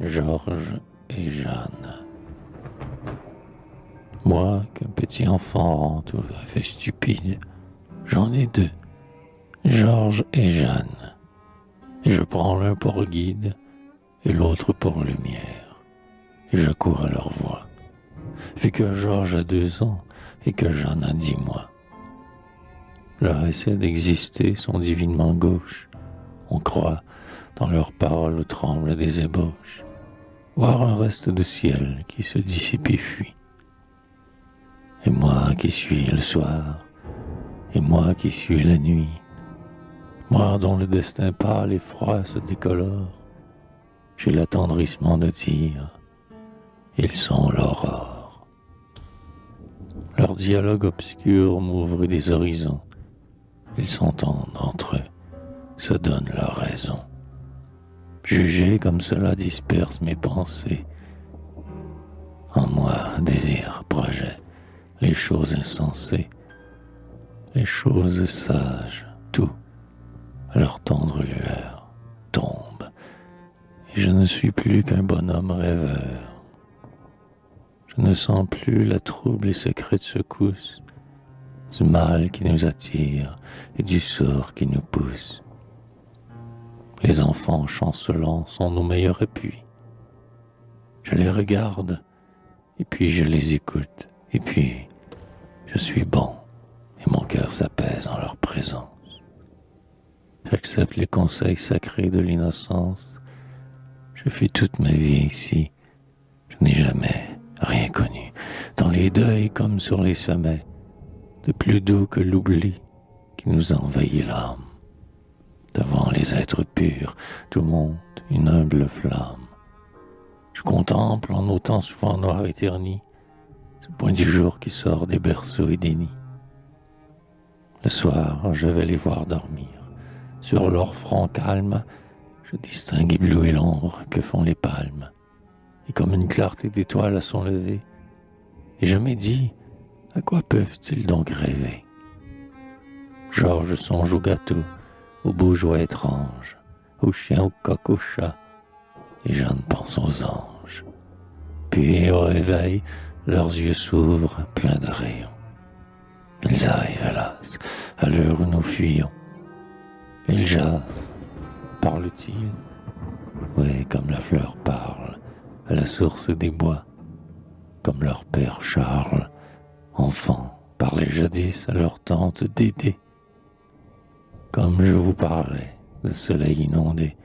Georges et Jeanne. Moi, qu'un petit enfant tout à fait stupide, j'en ai deux, Georges et Jeanne. Et je prends l'un pour guide et l'autre pour lumière. Et je cours à leur voix, vu que Georges a 2 ans et que Jeanne a 10 mois. Leurs essais d'exister sont divinement gauches. On croit, dans leurs paroles où tremblent des ébauches, voir un reste de ciel qui se dissipe et fuit. Et moi qui suis le soir, et moi qui suis la nuit, moi dont le destin pâle et froid se décolore, j'ai l'attendrissement de dire, ils sont l'aurore. Leur dialogue obscur m'ouvre des horizons, ils s'entendent entre eux, se donnent leur raison. Juger comme cela disperse mes pensées. En moi, désir, projet, les choses insensées, les choses sages, tout, à leur tendre lueur, tombe, et je ne suis plus qu'un bonhomme rêveur. Je ne sens plus la trouble et secrète secousse du mal qui nous attire et du sort qui nous pousse. Les enfants chancelants sont nos meilleurs appuis. Je les regarde, et puis je les écoute, et puis je suis bon, et mon cœur s'apaise en leur présence. J'accepte les conseils sacrés de l'innocence. Je fus toute ma vie ici. Je n'ai jamais rien connu. Dans les deuils comme sur les sommets, de plus doux que l'oubli qui nous envahit l'âme. Devant les êtres purs, tout monte une humble flamme. Je contemple en nos temps souvent noirs et ternis ce point du jour qui sort des berceaux et des nids. Le soir, je vais les voir dormir. Sur leur front calme, je distingue ébloui l'ombre que font les palmes. Et comme une clarté d'étoiles à son lever, et je me dis, à quoi peuvent-ils donc rêver? Georges songe au gâteau, aux beaux jouets étranges, aux chiens, aux coqs, aux chats, et Jeanne pense aux anges. Puis au réveil, leurs yeux s'ouvrent pleins de rayons. Ils arrivent, hélas, à l'heure où nous fuyons. Ils jasent, parlent-ils? Oui, comme la fleur parle, à la source des bois, comme leur père Charles, enfant, parlait jadis à leur tante Dédé. Comme je vous parlais, de soleil inondé,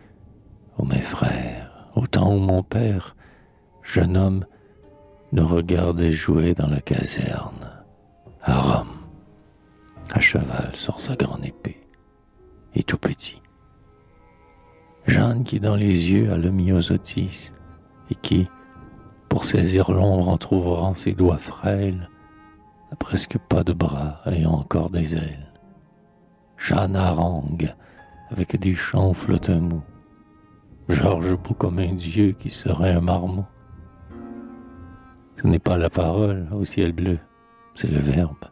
ô mes frères, au temps où mon père, jeune homme, nous regardait jouer dans la caserne, à Rome, à cheval sur sa grande épée, et tout petit. Jeanne qui dans les yeux a le myosotis, et qui, pour saisir l'ombre en trouvrant ses doigts frêles, n'a presque pas de bras ayant encore des ailes. Jeanne harangue avec des chants flottants mous. Georges beau comme un dieu qui serait un marmot. Ce n'est pas la parole au ciel bleu, c'est le verbe.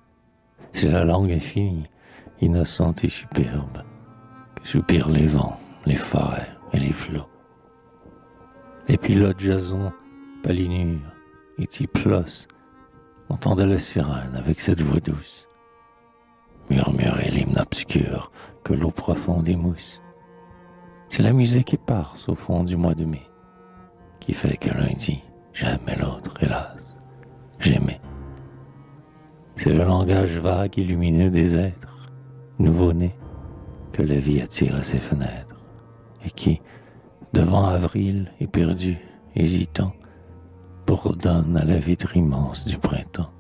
C'est la langue infinie, innocente et superbe, que soupirent les vents, les forêts et les flots. Les pilotes Jason, Palinure et Typlos entendent la sirène avec cette voix douce murmurer l'hymne obscur que l'eau profonde émousse. C'est la musique éparse au fond du mois de mai qui fait que l'un dit j'aime et l'autre, hélas, j'aimais. C'est le langage vague et lumineux des êtres nouveau-nés que la vie attire à ses fenêtres et qui, devant avril éperdu, hésitant, bourdonne à la vitre immense du printemps.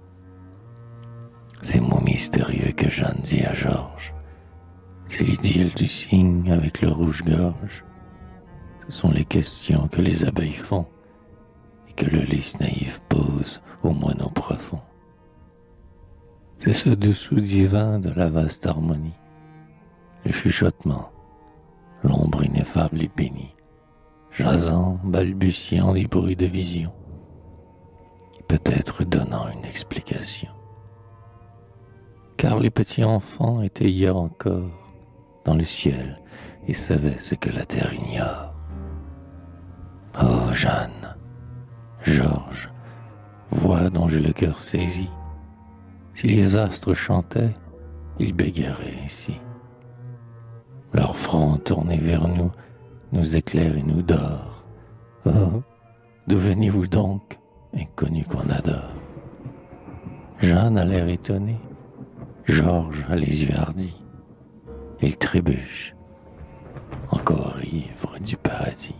Ces mots mystérieux que Jeanne dit à Georges, c'est l'idylle du cygne avec le rouge-gorge. Ce sont les questions que les abeilles font et que le lys naïf pose aux moineaux profonds. C'est ce dessous divin de la vaste harmonie, le chuchotement, l'ombre ineffable et bénie, jasant, balbutiant des bruits de vision, et peut-être donnant une explication. Car les petits enfants étaient hier encore dans le ciel et savaient ce que la terre ignore. Oh, Jeanne. Georges, voix dont j'ai le cœur saisi. Si les astres chantaient, ils bégaieraient ici. Leur front tourné vers nous nous éclaire et nous dore. Oh, d'où venez-vous donc, inconnu qu'on adore? Jeanne a l'air étonné, Georges a les yeux hardis. Il trébuche, encore ivre du paradis.